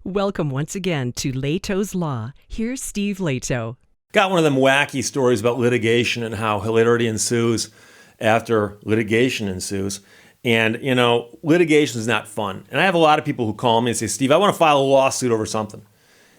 Welcome once again to Lehto's Law. Here's Steve Lehto. Got one of them wacky stories about litigation and how hilarity ensues after litigation ensues. And, litigation is not fun. And I have a lot of people who call me and say, Steve, I want to file a lawsuit over something.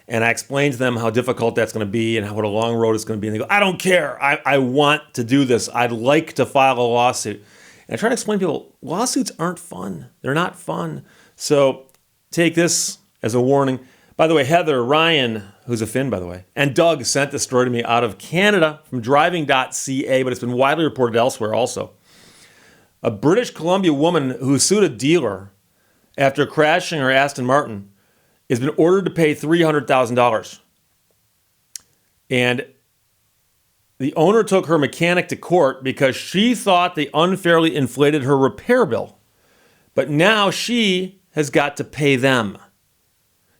And I explain to them how difficult that's going to be and what a long road it's going to be. And they go, I don't care. I want to do this. I'd like to file a lawsuit. And I try to explain to people, lawsuits aren't fun. They're not fun. So take this as a warning. By the way, Heather, Ryan, who's a Finn, by the way, and Doug sent this story to me out of Canada from driving.ca, but it's been widely reported elsewhere also. A British Columbia woman who sued a dealer after crashing her Aston Martin has been ordered to pay $300,000. And the owner took her mechanic to court because she thought they unfairly inflated her repair bill. But now she has got to pay them.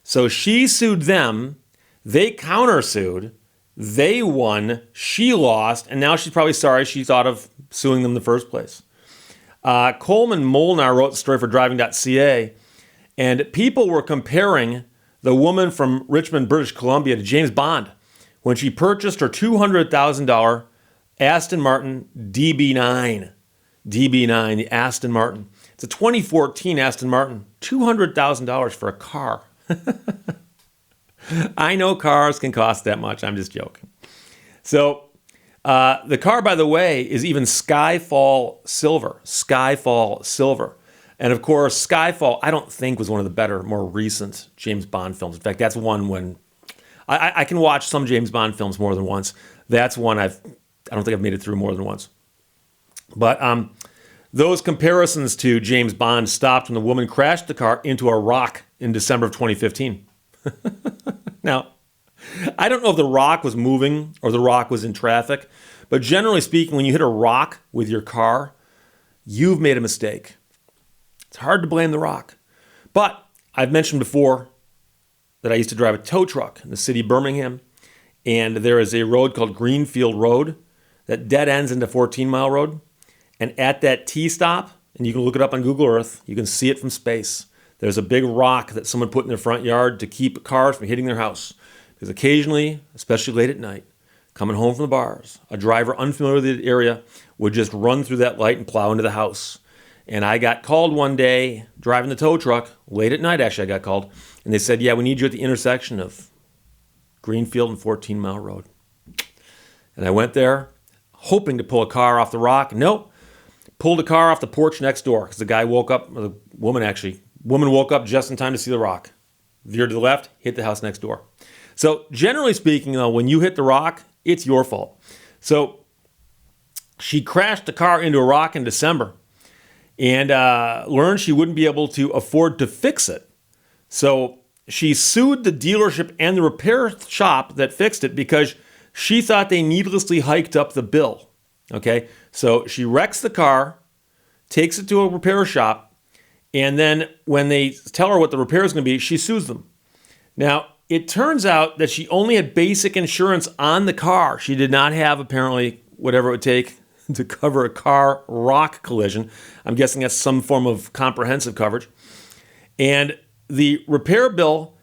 So she sued them, they countersued, they won, she lost, and now she's probably sorry she thought of suing them in the first place. Coleman Molnar wrote the story for driving.ca, and people were comparing the woman from Richmond, British Columbia to James Bond when she purchased her $200,000 Aston Martin DB9. DB9, the Aston Martin. It's a 2014 Aston Martin, $200,000 for a car. I know cars can cost that much. I'm just joking. So the car, by the way, is even Skyfall Silver. Skyfall Silver. And of course, Skyfall, I don't think was one of the better, more recent James Bond films. In fact, that's one when I can watch some James Bond films more than once. That's one I don't think I've made it through more than once. But those comparisons to James Bond stopped when the woman crashed the car into a rock in December of 2015. Now, I don't know if the rock was moving or the rock was in traffic, but generally speaking, when you hit a rock with your car, you've made a mistake. It's hard to blame the rock. But I've mentioned before that I used to drive a tow truck in the city of Birmingham, and there is a road called Greenfield Road that dead ends into 14 Mile Road. And at that T-stop, and you can look it up on Google Earth, you can see it from space. There's a big rock that someone put in their front yard to keep cars from hitting their house. Because occasionally, especially late at night, coming home from the bars, a driver unfamiliar with the area would just run through that light and plow into the house. And I got called one day, driving the tow truck, late at night actually I got called, and they said, yeah, we need you at the intersection of Greenfield and 14 Mile Road. And I went there, hoping to pull a car off the rock. Nope. Pulled a car off the porch next door because the guy woke up, or the woman woke up just in time to see the rock. Veered to the left, hit the house next door. So generally speaking, though, when you hit the rock, it's your fault. So she crashed the car into a rock in December and learned she wouldn't be able to afford to fix it. So she sued the dealership and the repair shop that fixed it because she thought they needlessly hiked up the bill. Okay, so she wrecks the car, takes it to a repair shop, and then when they tell her what the repair is going to be, she sues them. Now, it turns out that she only had basic insurance on the car. She did not have, apparently, whatever it would take to cover a car rock collision. I'm guessing that's some form of comprehensive coverage. And the repair bill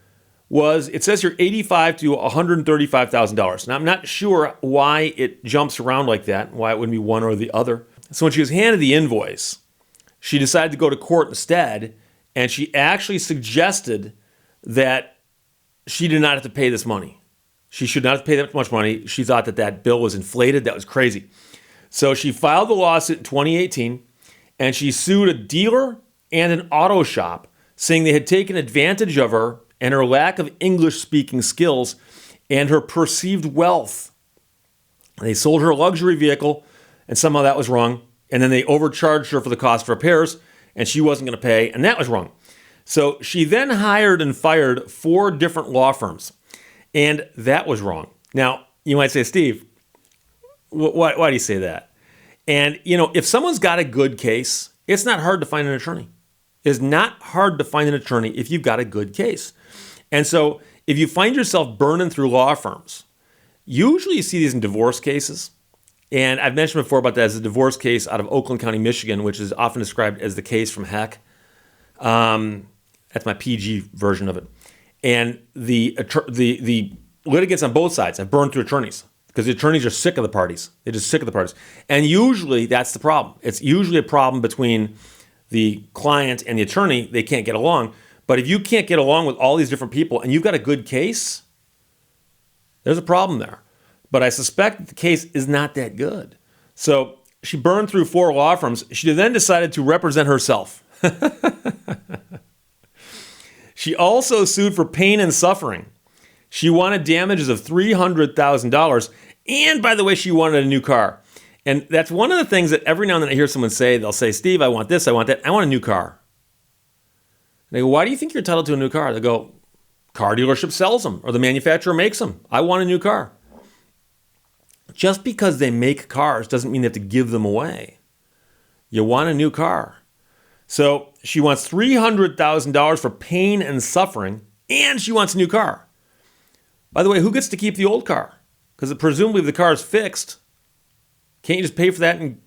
was, it says here, $85,000 to $135,000. Now, I'm not sure why it jumps around like that, why it wouldn't be one or the other. So when she was handed the invoice, she decided to go to court instead, and she actually suggested that she did not have to pay this money. She should not have to pay that much money. She thought that that bill was inflated. That was crazy. So she filed the lawsuit in 2018, and she sued a dealer and an auto shop, saying they had taken advantage of her and her lack of English-speaking skills and her perceived wealth. They sold her a luxury vehicle, and somehow that was wrong. And then they overcharged her for the cost of repairs, and she wasn't going to pay, and that was wrong. So she then hired and fired 4 different law firms, and that was wrong. Now, you might say, Steve, why do you say that? And, if someone's got a good case, it's not hard to find an attorney. It's not hard to find an attorney if you've got a good case. And so if you find yourself burning through law firms, usually you see these in divorce cases. And I've mentioned before about that as a divorce case out of Oakland County, Michigan, which is often described as the case from heck. That's my PG version of it. And the litigants on both sides have burned through attorneys because the attorneys are sick of the parties. They're just sick of the parties. And usually that's the problem. It's usually a problem between the client and the attorney. They can't get along. But if you can't get along with all these different people and you've got a good case, there's a problem there. But I suspect that the case is not that good. So she burned through 4 law firms. She then decided to represent herself. She also sued for pain and suffering. She wanted damages of $300,000. And by the way, she wanted a new car. And that's one of the things that every now and then I hear someone say, they'll say, Steve, I want this, I want that. I want a new car. And they go, why do you think you're entitled to a new car? They go, car dealership sells them or the manufacturer makes them. I want a new car. Just because they make cars doesn't mean they have to give them away. You want a new car. So she wants $300,000 for pain and suffering, and she wants a new car. By the way, who gets to keep the old car? Because presumably if the car is fixed, can't you just pay for that and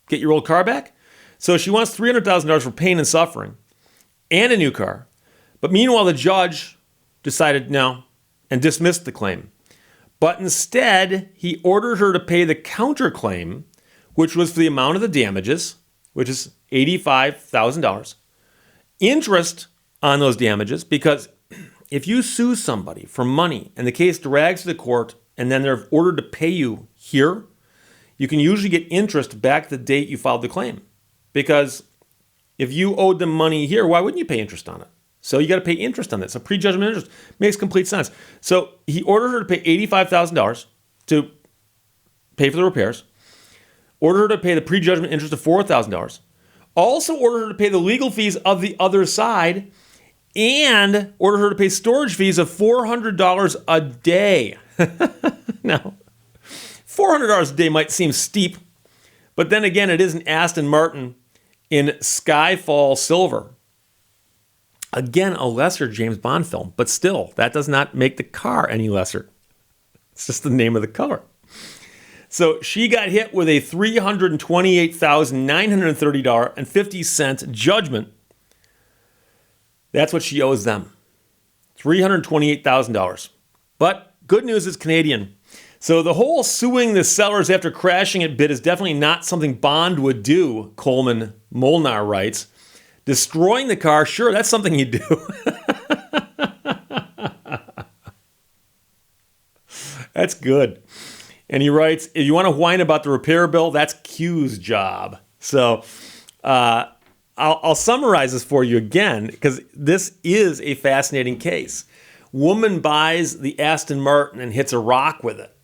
get your old car back? So she wants $300,000 for pain and suffering and a new car. But meanwhile, the judge decided no and dismissed the claim. But instead, he ordered her to pay the counterclaim, which was for the amount of the damages, which is $85,000, interest on those damages, because if you sue somebody for money and the case drags to the court and then they're ordered to pay you here, you can usually get interest back the date you filed the claim. Because if you owed them money here, why wouldn't you pay interest on it? So you got to pay interest on that. So prejudgment interest makes complete sense. So he ordered her to pay $85,000 to pay for the repairs, ordered her to pay the prejudgment interest of $4,000, also ordered her to pay the legal fees of the other side, and ordered her to pay storage fees of $400 a day. Now, $400 a day might seem steep, but then again, it is an Aston Martin in Skyfall Silver. Again, a lesser James Bond film, but still, that does not make the car any lesser. It's just the name of the color. So she got hit with a $328,930.50 judgment. That's what she owes them, $328,000. But good news is Canadian. So the whole suing the sellers after crashing it bit is definitely not something Bond would do, Coleman Molnar writes. Destroying the car, sure, that's something you do. That's good. And he writes, if you want to whine about the repair bill, that's Q's job. So I'll summarize this for you again, because this is a fascinating case. Woman buys the Aston Martin and hits a rock with it.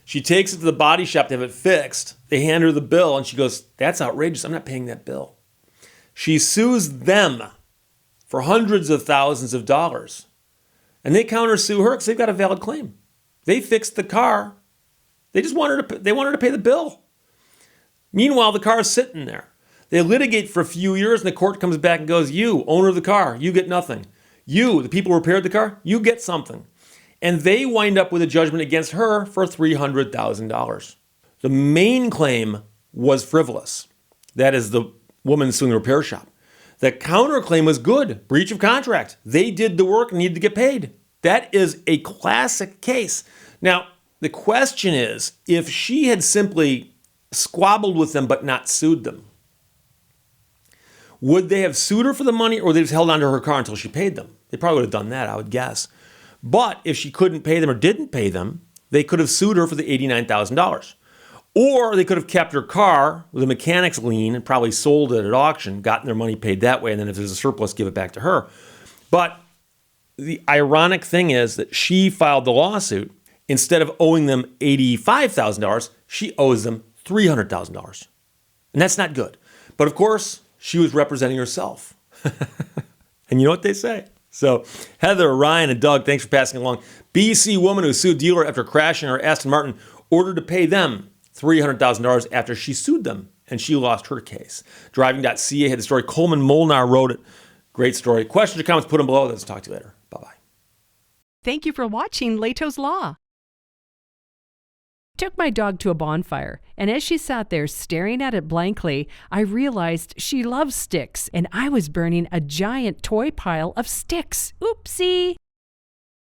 She takes it to the body shop to have it fixed. They hand her the bill, and she goes, that's outrageous. I'm not paying that bill. She sues them for hundreds of thousands of dollars. And they countersue her because they've got a valid claim. They fixed the car. They just want her to pay the bill. Meanwhile, the car is sitting there. They litigate for a few years, and the court comes back and goes, you, owner of the car, you get nothing. You, the people who repaired the car, you get something. And they wind up with a judgment against her for $300,000. The main claim was frivolous. That is the woman suing the repair shop. The counterclaim was good, breach of contract. They did the work and needed to get paid. That is a classic case. Now, the question is, if she had simply squabbled with them but not sued them, would they have sued her for the money, or would they just held on to her car until she paid them? They probably would have done that, I would guess. But if she couldn't pay them or didn't pay them, they could have sued her for the $89,000. Or they could have kept her car with a mechanic's lien and probably sold it at auction, gotten their money paid that way, and then if there's a surplus, give it back to her. But the ironic thing is that she filed the lawsuit. Instead of owing them $85,000, she owes them $300,000. And that's not good. But of course, she was representing herself. And you know what they say? So Heather, Ryan, and Doug, thanks for passing along. BC woman who sued dealer after crashing her Aston Martin ordered to pay them $300,000 after she sued them, and she lost her case. Driving.ca had the story. Coleman Molnar wrote it. Great story. Questions or comments, put them below. Let's talk to you later. Bye-bye. Thank you for watching Lehto's Law. took my dog to a bonfire, and as she sat there staring at it blankly, I realized she loves sticks, and I was burning a giant toy pile of sticks. Oopsie!